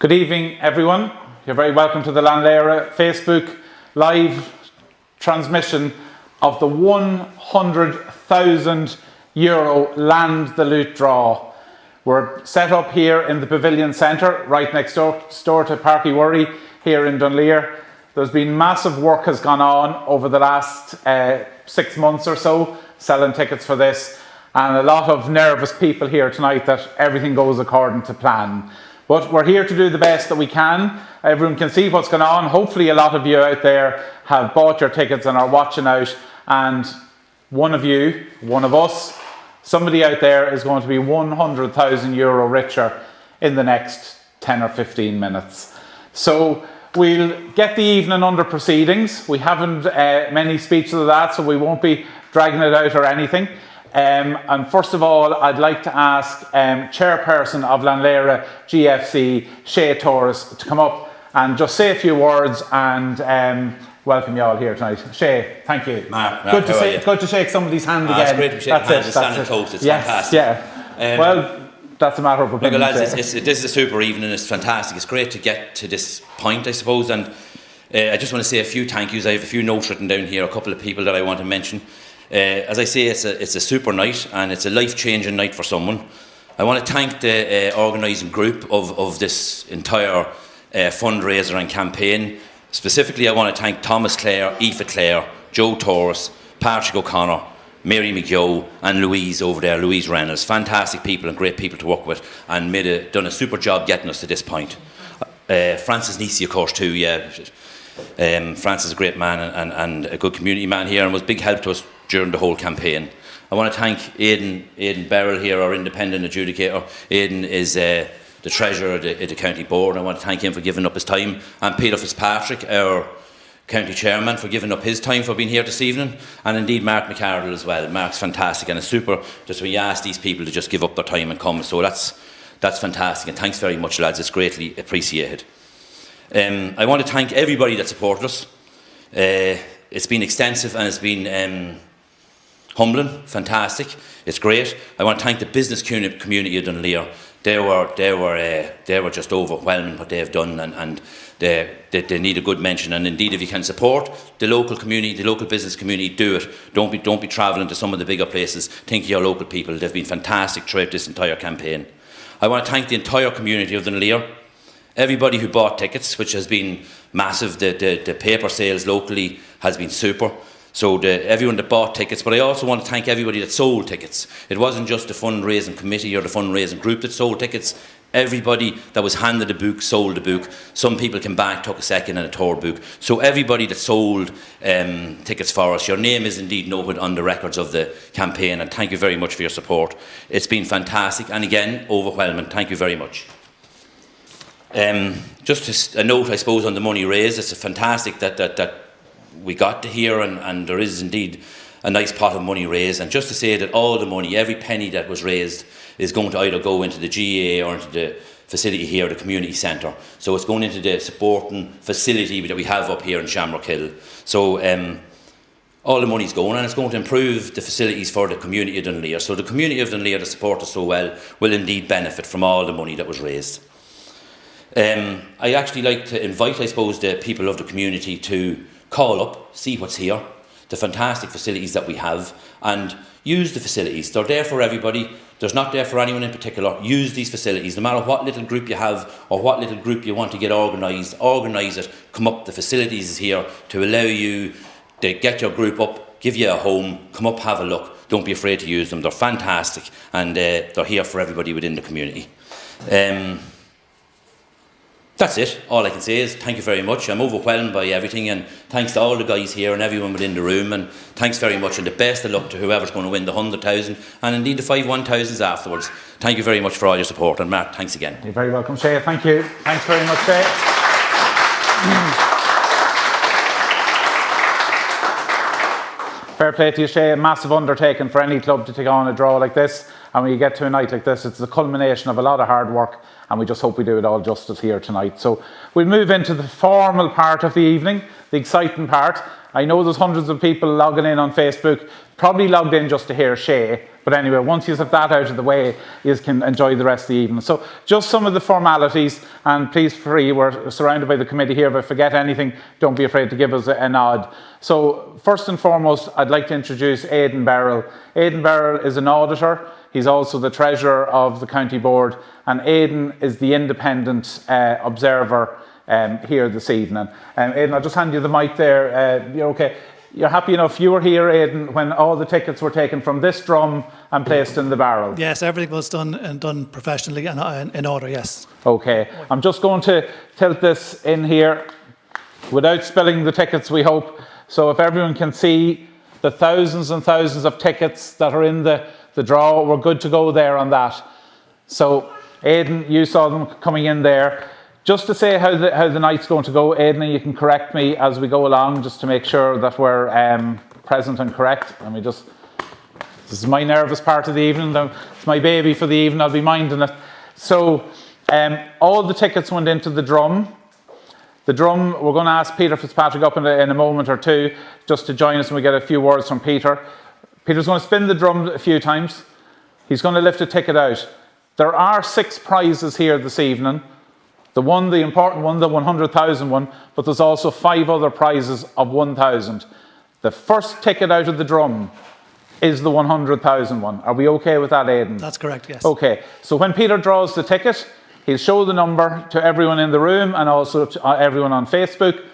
Good evening, everyone. You're very welcome to the Leire Facebook live transmission of the €100,000 Land the Louth draw. We're set up here in the Pavilion Centre, right next door to Parky Worry here in Dunleer. There's been massive work has gone on over the last 6 months or so, selling tickets for this, and a lot of nervous people here tonight that everything goes according to plan. But we're here to do the best that we can. Everyone can see what's going on. Hopefully a lot of you out there have bought your tickets and are watching out, and one of you, one of us, somebody out there is going to be €100,000 richer in the next 10 or 15 minutes. So we'll get the evening under proceedings. We haven't many speeches of that, so we won't be dragging it out or anything. And first of all, I'd like to ask Chairperson of Leire GFC, Shay Torres, to come up and just say a few words and welcome you all here tonight. Shay, thank you. Mark, good to shake somebody's hand again. It's great to shake hands and stand close. It's fantastic. Yeah. Well, that's a matter of opinion. Look, lads, this is a super evening. It's fantastic. It's great to get to this point, I suppose. And I just want to say a few thank yous. I have a few notes written down here, a couple of people that I want to mention. As I say, it's a super night, and it's a life-changing night for someone. I want to thank the organising group of this entire fundraiser and campaign. Specifically, I want to thank Thomas Clare, Aoife Clare, Joe Torres, Patrick O'Connor, Mary McGeough and Louise over there, Louise Reynolds. Fantastic people and great people to work with, and done a super job getting us to this point. Francis Nisi, of course, too, yeah. Francis is a great man and a good community man here, and was a big help to us during the whole campaign. I want to thank Aidan Beryl here, our independent adjudicator. Aidan is the treasurer at the county board. I want to thank him for giving up his time, and Peter Fitzpatrick, our county chairman, for giving up his time for being here this evening, and indeed Mark McArdle as well. Mark's fantastic, and it's super just when you ask these people to just give up their time and come, so that's fantastic, and thanks very much, lads. It's greatly appreciated. I want to thank everybody that supported us. It's been extensive and it's been humbling, fantastic. It's great. I want to thank the business community of Dunleer. They were just overwhelming what they've done, and they need a good mention. And indeed, if you can support the local community, the local business community, do it. Don't be travelling to some of the bigger places. Think of your local people. They've been fantastic throughout this entire campaign. I want to thank the entire community of Dunleer. Everybody who bought tickets, which has been massive. The paper sales locally has been super. So everyone that bought tickets, but I also want to thank everybody that sold tickets. It wasn't just the fundraising committee or the fundraising group that sold tickets. Everybody that was handed a book sold a book. Some people came back, took a second and a third book. So everybody that sold tickets for us, your name is indeed noted on the records of the campaign, and thank you very much for your support. It's been fantastic, and again, overwhelming. Thank you very much. Just a note, I suppose, on the money raised. It's fantastic that we got to here, and there is indeed a nice pot of money raised. And just to say that all the money, every penny that was raised, is going to either go into the GA or into the facility here, the community centre. So it's going into the supporting facility that we have up here in Shamrock Hill. So all the money's going, and it's going to improve the facilities for the community of Dunleer. So the community of Dunleer that support us so well will indeed benefit from all the money that was raised. I actually like to invite, I suppose, the people of the community to call up, see what's here, the fantastic facilities that we have, and use the facilities. They're there for everybody. There's not there for anyone in particular. Use these facilities. No matter what little group you have or what little group you want to get organised, organise it, come up. The facilities is here to allow you to get your group up, give you a home, come up, have a look. Don't be afraid to use them. They're fantastic, and they're here for everybody within the community. That's it. All I can say is thank you very much. I'm overwhelmed by everything, and thanks to all the guys here and everyone within the room, and thanks very much, and the best of luck to whoever's going to win the 100,000 and indeed the 5 1,000s afterwards. Thank you very much for all your support, and Mark, thanks again. You're very welcome, Shay. Thank you. Thanks very much, Shay. Fair play to you, Shay. A massive undertaking for any club to take on a draw like this, and when you get to a night like this, it's the culmination of a lot of hard work, and we just hope we do it all justice here tonight. So we'll move into the formal part of the evening, the exciting part. I know there's hundreds of people logging in on Facebook, probably logged in just to hear Shay, But anyway, once you have that out of the way, you can enjoy the rest of the evening. So just some of the formalities, and please free, we're surrounded by the committee here. If I forget anything, don't be afraid to give us a nod. So first and foremost, I'd like to introduce Aidan Beryl. Aidan Beryl is an auditor. He's also the treasurer of the county board, and Aidan is the independent observer here this evening. Aidan, I'll just hand you the mic there. You're okay. You're happy enough you were here, Aidan, when all the tickets were taken from this drum and placed in the barrel? Yes, everything was done professionally and in order, yes. Okay, I'm just going to tilt this in here without spilling the tickets, we hope. So if everyone can see the thousands and thousands of tickets that are in the draw, we're good to go there on that. So Aidan, you saw them coming in there. Just to say how the night's going to go, Aidan, and you can correct me as we go along, just to make sure that we're present and correct. This is my nervous part of the evening. It's my baby for the evening. I'll be minding it. So all the tickets went into the drum. The drum, we're going to ask Peter Fitzpatrick up in a moment or two just to join us, and we get a few words from Peter. Peter's going to spin the drum a few times. He's going to lift a ticket out. There are 6 prizes here this evening. The important one, the 100,000 one, but there's also 5 other prizes of 1,000. The first ticket out of the drum is the 100,000 one. Are we okay with that, Aidan? That's correct, yes. Okay, so when Peter draws the ticket, he'll show the number to everyone in the room and also to everyone on Facebook.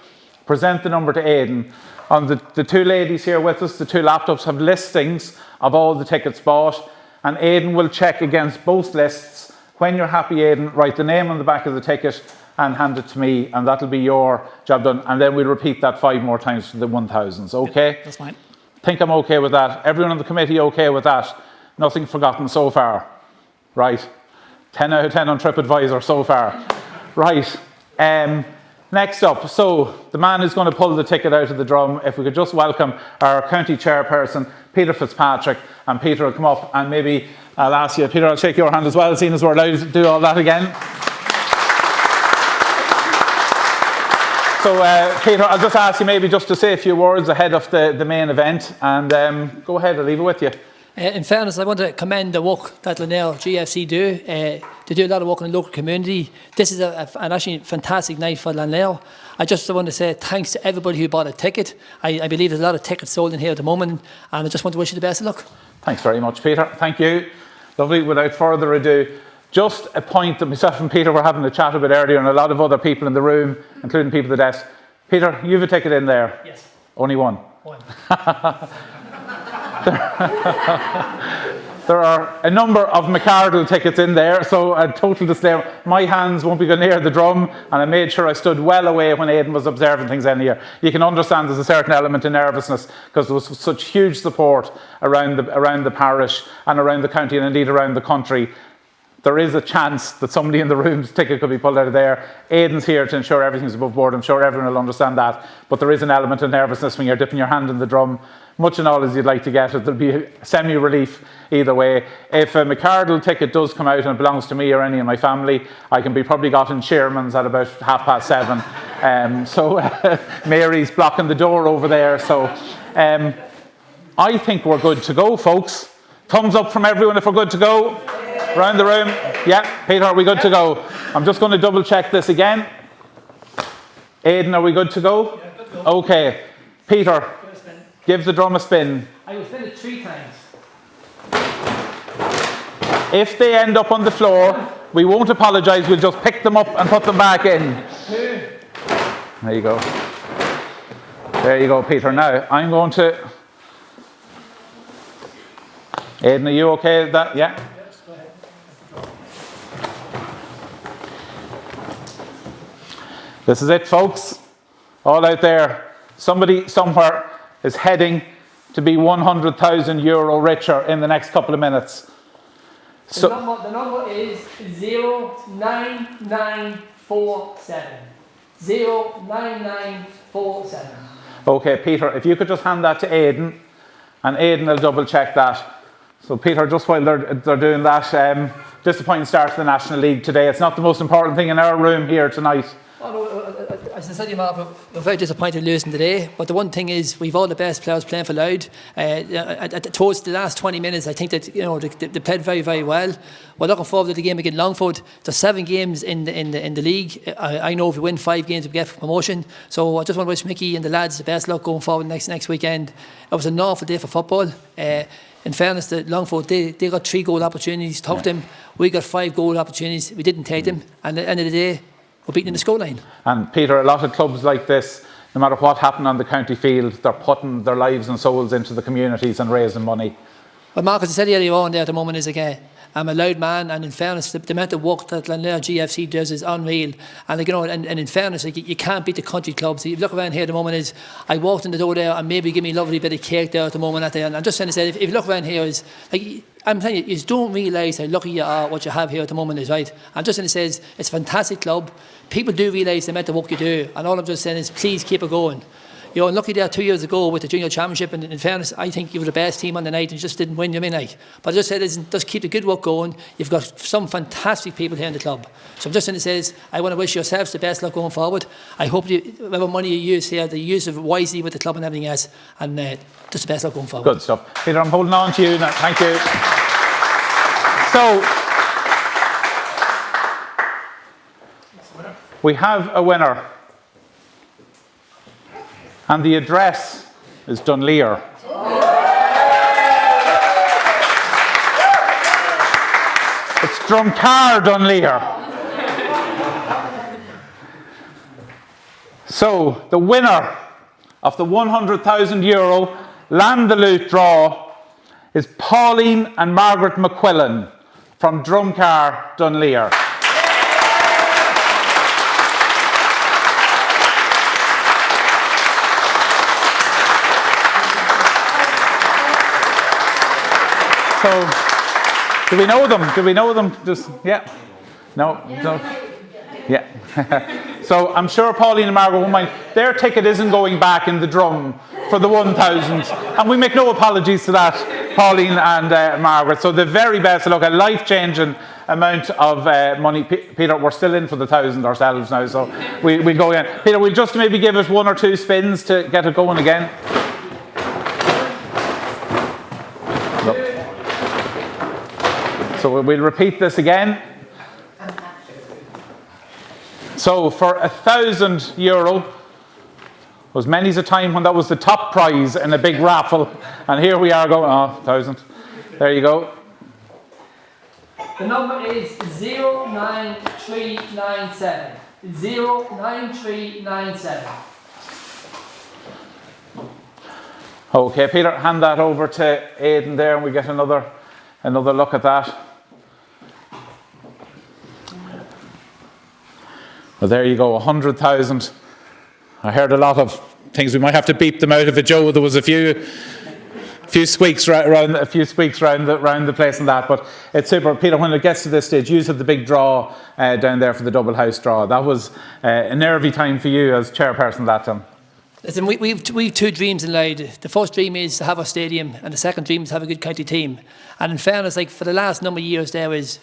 Present the number to Aidan. On the 2 ladies here with us, the 2 laptops have listings of all the tickets bought, and Aidan will check against both lists. When you're happy, Aidan, write the name on the back of the ticket and hand it to me, and that'll be your job done. And then we'll repeat that 5 more times for the 1,000s, okay? Yeah, that's fine. Think I'm okay with that? Everyone on the committee okay with that? Nothing forgotten so far? Right. 10 out of 10 on TripAdvisor so far. Right. Next up, so the man who's going to pull the ticket out of the drum, if we could just welcome our county chairperson, Peter Fitzpatrick, and Peter will come up and maybe I'll ask you, Peter, I'll shake your hand as well, seeing as we're allowed to do all that again. So, Peter, I'll just ask you maybe just to say a few words ahead of the main event, and go ahead, I'll leave it with you. In fairness, I want to commend the work that Lann GFC do. They do a lot of work in the local community. This is an actually fantastic night for Lann. I just want to say thanks to everybody who bought a ticket. I believe there's a lot of tickets sold in here at the moment, and I just want to wish you the best of luck. Thanks very much, Peter. Thank you. Lovely. Without further ado, just a point that myself and Peter were having a chat a bit earlier, and a lot of other people in the room, including people at the desk. Peter, you have a ticket in there? Yes. Only one? One. There are a number of McArdle tickets in there, so a total disclaimer, my hands won't be going near the drum, and I made sure I stood well away when Aidan was observing things in here. You can understand there's a certain element of nervousness because there was such huge support around the parish and around the county and indeed around the country. There is a chance that somebody in the room's ticket could be pulled out of there. Aidan's here to ensure everything's above board. I'm sure everyone will understand that. But there is an element of nervousness when you're dipping your hand in the drum. Much and all as you'd like to get it. There'll be a semi-relief either way. If a McArdle ticket does come out and it belongs to me or any of my family, I can be probably got in Shearman's at about 7:30. So Mary's blocking the door over there. So I think we're good to go, folks. Thumbs up from everyone if we're good to go. Around the room. Yeah, Peter, are we good to go? I'm just going to double check this again. Aidan, are we good to go? Yeah, good to go. Okay. Peter, give the drum a spin. I will spin it 3 times. If they end up on the floor, we won't apologise. We'll just pick them up and put them back in. 2. There you go. There you go, Peter. Now, I'm going to... Aidan, are you okay with that? Yeah? Yes, go ahead. This is it, folks. All out there. Somebody somewhere is heading to be €100,000 richer in the next couple of minutes. The number is 09947. 09947. Okay, Peter, if you could just hand that to Aidan, and Aidan will double check that. So, Peter, just while they're doing that, disappointing start to the National League today. It's not the most important thing in our room here tonight. Oh, no, As I said, Mark, we're very disappointed losing today. But the one thing is, we've all the best players playing for Louth. Towards the last 20 minutes, I think that they played very, very well. We're looking forward to the game against Longford. There's 7 games in the league. I know if we win 5 games, we get promotion. So I just want to wish Mickey and the lads the best luck going forward next weekend. It was an awful day for football. In fairness to Longford, they got 3 goal opportunities, took them. We got 5 goal opportunities. We didn't take them. And at the end of the day, we're beating in the scoreline. And Peter, a lot of clubs like this, no matter what happened on the county field, they're putting their lives and souls into the communities and raising money. Well, Mark, as I said earlier on there at the moment is, again, I'm a Louth man, and in fairness, the amount of work that Lann GFC does is unreal. And and in fairness, you can't beat the country clubs. If you look around here at the moment, is I walked in the door there and maybe give me a lovely bit of cake there at the moment. And I'm just saying to say, if you look around here, is like I'm telling you don't realise how lucky you are what you have here at the moment is, right. I'm just saying to say it's a fantastic club. People do realise the amount of work you do, and all I'm just saying is please keep it going. And lucky there 2 years ago with the junior championship, and in fairness, I think you were the best team on the night and just didn't win. But I just said, just keep the good work going. You've got some fantastic people here in the club. So I'm just saying to say, I want to wish yourselves the best luck going forward. I hope whatever money you use here, you use it wisely with the club and everything else, and just the best luck going forward. Good stuff. Peter, I'm holding on to you now. Thank you. So, we have a winner. And the address is Dunleer. It's Drumcar Dunleer. So, the winner of the €100,000 Lann the Louth draw is Pauline and Margaret McQuillan from Drumcar Dunleer. So, do we know them? Do we know them? Just, yeah. No? Yeah. So, I'm sure Pauline and Margaret won't mind. Their ticket isn't going back in the drum for the 1,000. And we make no apologies to that, Pauline and Margaret. So, the very best. Look, a life-changing amount of money. Peter, we're still in for the 1,000 ourselves now. So, we'll go again. Peter, we'll just maybe give it 1 or 2 spins to get it going again. Look. So we'll repeat this again. So for €1,000, was many's a time when that was the top prize in a big raffle, and here we are going, 1,000. There you go. The number is 09397. 09397. Okay, Peter, hand that over to Aidan there, and we get another look at that. Well, there you go, 100,000. I heard a lot of things. We might have to beep them out of it, Joe. There was a few squeaks around the place and that, but it's super. Peter, when it gets to this stage, you had the big draw down there for the double house draw. That was a nervy time for you as chairperson that time. Listen, we've 2 dreams in Leire. The first dream is to have a stadium, and the second dream is to have a good county team. And in fairness, for the last number of years, it was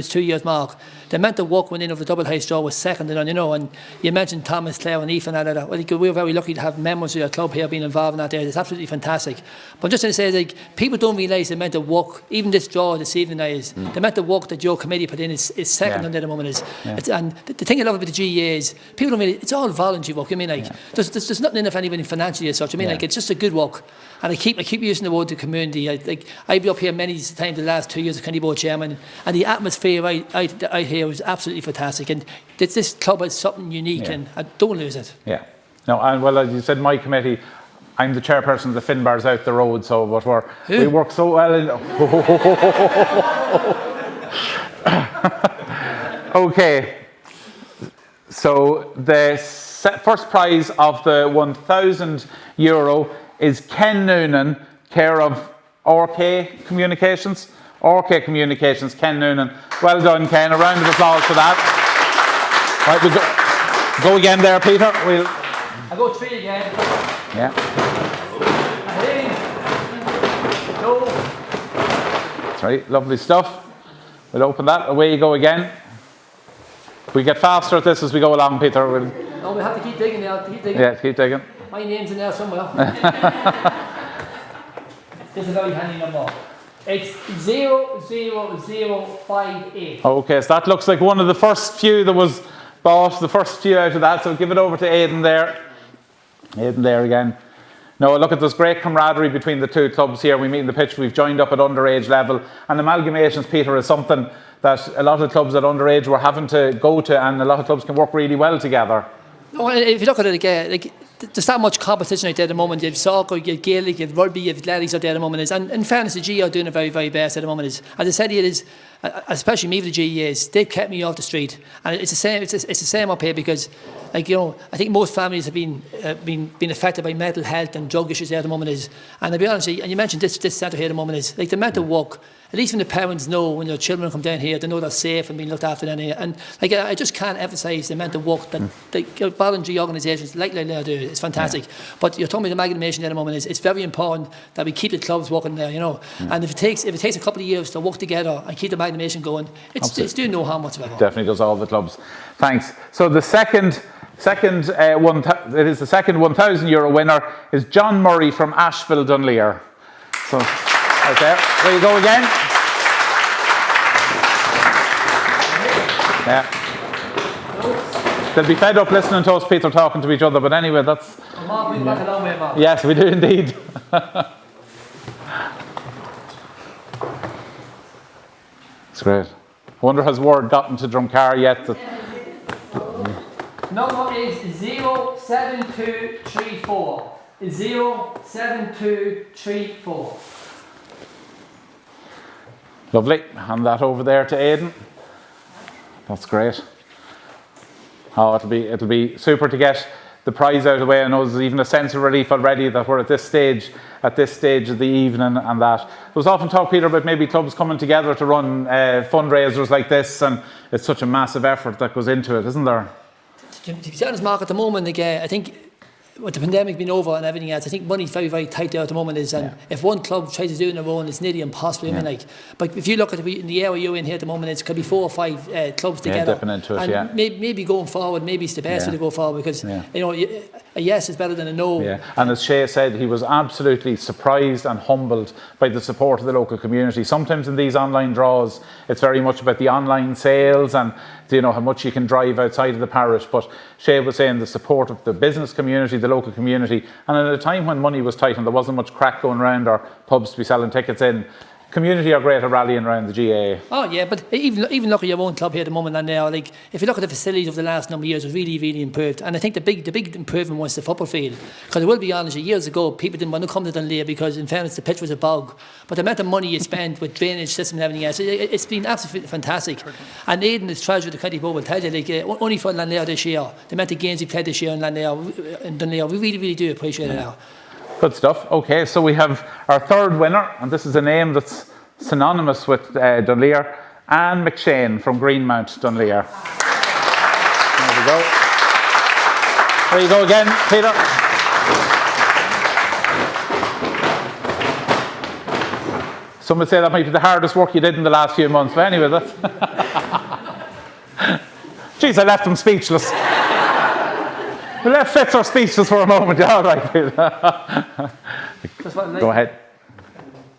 2 years, Mark. The amount of work went in over the double house draw was second to none, and you mentioned Thomas, Clare and Ethan and that. Well, we were very lucky to have members of your club here being involved in that there. It's absolutely fantastic. But just to say, people don't realise the amount of work, even this draw this evening is, the amount of work that your committee put in is second to the moment. And the thing I love about the GA is, people don't really, it's all voluntary work. There's nothing in it for anybody financially as such. It's just a good work. And I keep using the word the community. I've been up here many times the last 2 years as county board chairman, and the atmosphere out here was absolutely fantastic. And this club is something unique, and I don't lose it. Yeah. No, and well, as you said, my committee, I'm the chairperson of the Finbars out the road, so but we work so well in. Okay. So the first prize of the €1,000 is Ken Noonan, care of RK Communications. RK Communications, Ken Noonan. Well done, Ken. A round of applause for that. Right, we go again there, Peter. I'll go 3 again. Yeah. That's right, lovely stuff. We'll open that. Away you go again. We get faster at this as we go along, Peter. No, we have to keep digging now. Keep digging. Yeah, keep digging. My name's in there somewhere. This is a very handy number. It's 00058. Okay, so that looks like one of the first few that was bought, the first few out of that. So give it over to Aidan there. Aidan there again. No, look at this great camaraderie between the two clubs here. We meet in the pitch. We've joined up at underage level. And amalgamations, Peter, is something that a lot of clubs at underage were having to go to, and a lot of clubs can work really well together. No, if you look at it again, like, there's not much competition out there at the moment. You have soccer, you have Gaelic, you have rugby, you have athletics out there at the moment. And in fairness, the GE are doing the very, very best at the moment. As I said, it is, especially me with the GE, is they've kept me off the street, and it's the same. It's the same up here because, like, you know, I think most families have been affected by mental health and drug issues there at the moment. And to be honest, and you mentioned this centre here at the moment is like the mental work. At least when the parents know when their children come down here, they know they're safe and being looked after down here. And like I just can't emphasise the amount of work that voluntary organisations like Leire do. It's fantastic. Yeah. But you're talking about the amalgamation at the moment. It's very important that we keep the clubs working there, you know. And if it takes a couple of years to work together and keep the amalgamation going, it's doing no harm whatsoever. Definitely does all the clubs. Thanks. So the second it is the second €1,000 winner is John Murray from Asheville, Dunleer. So. Right there you go again. Yeah. They'll be fed up listening to us people talking to each other, but anyway, that's... Mark, we've got a long way, Mark. Yes, we do indeed. It's great. I wonder has word gotten to Drumcar yet? Number is 07234. 07234. Lovely. Hand that over there to Aidan. That's great. Oh, it'll be super to get the prize out of the way. I know there's even a sense of relief already that we're at this stage of the evening and that. There's often talk, Peter, about maybe clubs coming together to run fundraisers like this, and it's such a massive effort that goes into it, isn't there? To be honest, Mark, at the moment, again, I think with the pandemic being over and everything else, I think money's very, very tight there at the moment. If one club tries to do it on their own, it's nearly impossible. Yeah. I mean, but if you look at the area you're in here at the moment, it could be 4 or 5 clubs together. Dipping into it, and maybe going forward, maybe it's the best way to go forward because you know a yes is better than a no. Yeah, and as Shay said, he was absolutely surprised and humbled by the support of the local community. Sometimes in these online draws, it's very much about the online sales and you know how much you can drive outside of the parish. But Shay was saying the support of the business community, the local community, and at a time when money was tight and there wasn't much crack going around or pubs to be selling tickets in, community are great at rallying around the GAA. Oh yeah, but even look at your own club here at the moment and now, like if you look at the facilities over the last number of years, it's really, really improved. And I think the big improvement was the football field. Because I will be honest, years ago people didn't want to come to Dunleer because in fairness the pitch was a bog. But the amount of money you spent with drainage system and everything else, it's been absolutely fantastic. And Aidan is treasurer of the county board will tell you, like only for Dunleer this year, the amount of games he played this year in Dunleer, we really, really do appreciate it now. Good stuff. Okay, so we have our third winner, and this is a name that's synonymous with Dunleer, Anne McShane from Greenmount, Dunleer. There we go. There you go again, Peter. Some would say that might be the hardest work you did in the last few months, but anyway, that's... Jeez, I left him speechless. We left Fitzer speechless for a moment. Yeah, all right, Peter. Go ahead.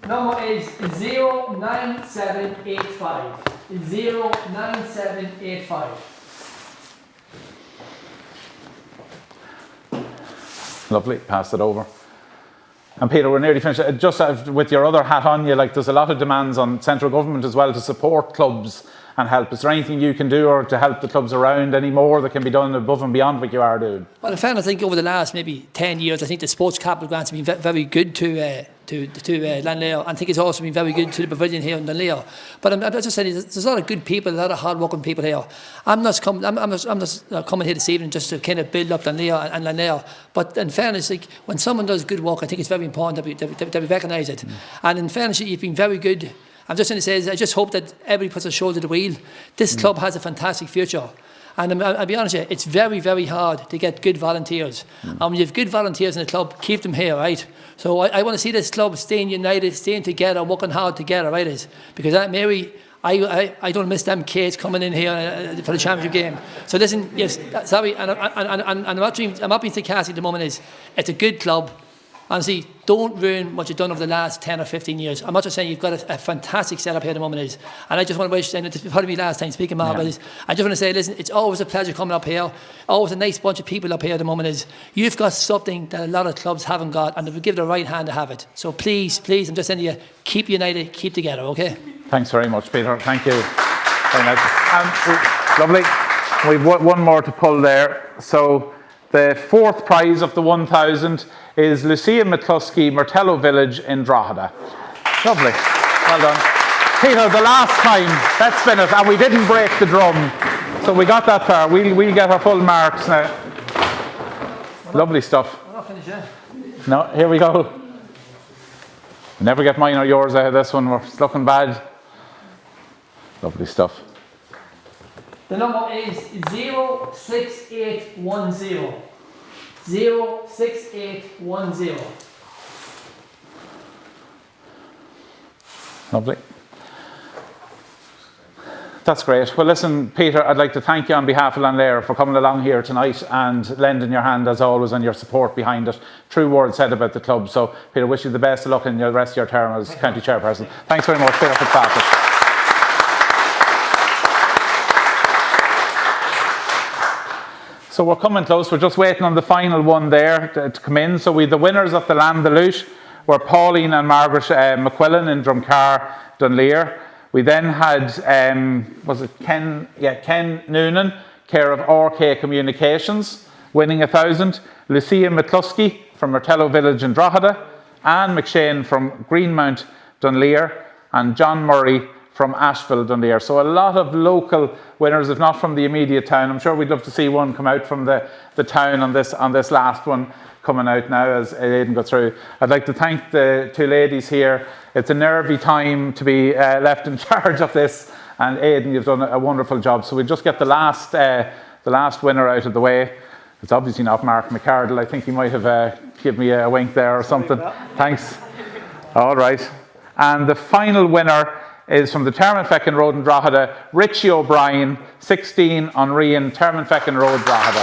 Number is 09785. 09785. Lovely, pass it over. And Peter, we're nearly finished. Just with your other hat on you, like there's a lot of demands on central government as well to support clubs and help. Is there anything you can do or to help the clubs around any more that can be done above and beyond what you are doing? Well, in fairness, I think over the last maybe 10 years, I think the sports capital grants have been very good to Lann. I think it's also been very good to the Pavilion here in Dunleer. But I'm just saying, there's a lot of good people, a lot of hard-working people here. I'm not coming here this evening just to kind of build up Dunleer and Lann. But in fairness, like when someone does good work, I think it's very important that we recognise it. And in fairness, you've been very good. I'm just going to say, I just hope that everybody puts their shoulder to the wheel. This club has a fantastic future. And I'll be honest with you, it's very, very hard to get good volunteers. And when you have good volunteers in the club, keep them here, right? So I want to see this club staying united, staying together, working hard together, right? Because Aunt Mary, I don't miss them kids coming in here for the championship game. So listen, yes, sorry, and I'm not being sarcastic at the moment. It's a good club. Honestly, don't ruin what you've done over the last 10 or 15 years. I'm not just saying you've got a fantastic setup here at the moment. And I just want to wish, and it's probably my last time speaking, Mark, but I just want to say, listen, it's always a pleasure coming up here. Always a nice bunch of people up here at the moment. You've got something that a lot of clubs haven't got, and we give the right hand to have it. So please, I'm just saying to you, keep united, keep together, okay? Thanks very much, Peter. Thank you. Very nice. Lovely. We've one more to pull there. So the fourth prize of the 1,000 is Lucia McCluskey, Martello Village in Drogheda. Lovely. Well done. Peter, the last time, let's spin it, and we didn't break the drum. So we got that far. We'll get our full marks now. Lovely stuff. We're not finished yet. No, here we go. Never get mine or yours out of this one. It's looking bad. Lovely stuff. The number is 06810. 06810. Lovely. That's great. Well, listen, Peter, I'd like to thank you on behalf of Leire for coming along here tonight and lending your hand, as always, and your support behind it. True words said about the club. So, Peter, wish you the best of luck in the rest of your term as county chairperson. Thanks very much, Peter Fitzpatrick. So we're coming close. We're just waiting on the final one there to come in. So the winners of the Lann, Louth were Pauline and Margaret McQuillan in Drumcar, Dunleer. We then had, was it Ken Noonan, care of RK Communications, winning 1,000. Lucia McCluskey from Martello Village in Drogheda. Anne McShane from Greenmount, Dunleer. And John Murray from Asheville, Dunleer. So a lot of local winners, if not from the immediate town. I'm sure we'd love to see one come out from the town on this last one coming out now as Aidan got through. I'd like to thank the two ladies here. It's a nervy time to be left in charge of this, and Aidan, you've done a wonderful job. So we'll just get the last winner out of the way. It's obviously not Mark McCardle. I think he might have given me a wink there or something. Thanks. All right. And the final winner is from the Termonfeckin Road in Drogheda, Richie O'Brien, 16 on Rian, Termonfeckin Road, Drogheda.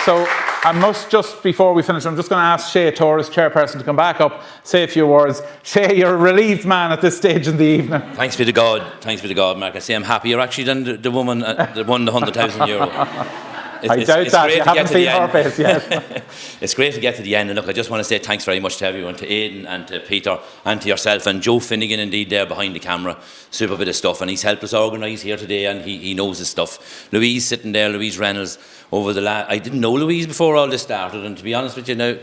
So I must, just before we finish, I'm just going to ask Shay Torres, chairperson, to come back up, say a few words. Shay, you're a relieved man at this stage in the evening. Thanks be to God, Mark. I say I'm happier actually than the woman that won the €100,000. I doubt that. You haven't seen her face yet. It's great to get to the end. And look, I just want to say thanks very much to everyone, to Aidan and to Peter and to yourself and Joe Finnegan, indeed, there behind the camera. Super bit of stuff. And he's helped us organise here today, and he knows his stuff. Louise sitting there, Louise Reynolds, over the I didn't know Louise before all this started, and to be honest with you now,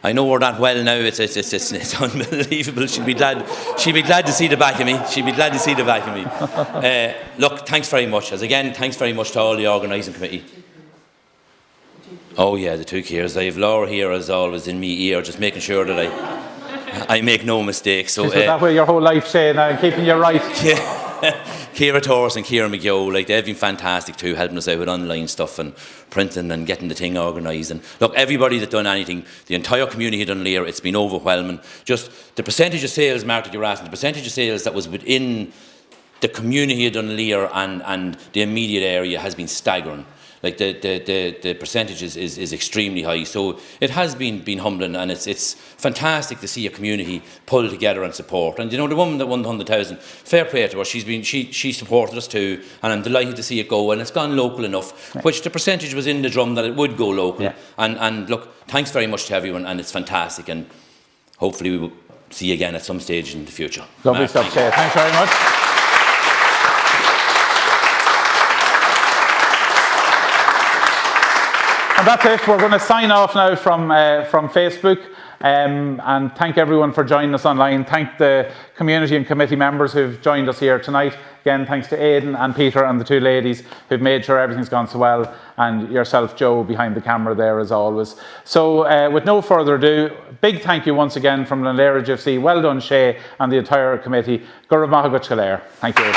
I know her that well now. It's unbelievable. She'd be glad to see the back of me. Look, thanks very much. Thanks very much to all the organising committee. Oh yeah, the two Kiers. I have Laura here as always in me ear, just making sure that I make no mistakes. So that way your whole life, Shane, now, keeping you right. Ciara Torres and Ciara McGill, they've been fantastic too, helping us out with online stuff and printing and getting the thing organised. And look, everybody that's done anything, the entire community of Dunleer, it's been overwhelming. Just the percentage of sales, Mark, that you're asking, the percentage of sales that was within the community of Dunleer and the immediate area has been staggering. The percentage is extremely high, so it has been humbling, and it's fantastic to see a community pull together and support. And you know, the woman that won the 100,000, fair play to her. She supported us too, and I'm delighted to see it go. And it's gone local enough, which the percentage was in the drum that it would go local. Yeah. And look, thanks very much to everyone, and it's fantastic. And hopefully we will see you again at some stage in the future. Lovely stuff, Shay. Thanks very much. And that's it. We're going to sign off now from Facebook, and thank everyone for joining us online. Thank the community and committee members who've joined us here tonight. Again, thanks to Aidan and Peter and the two ladies who've made sure everything's gone so well, and yourself, Joe, behind the camera there as always. So with no further ado, big thank you once again from Leire GFC. Well done, Shay, and the entire committee. Gurab Mahagut Leire. Thank you.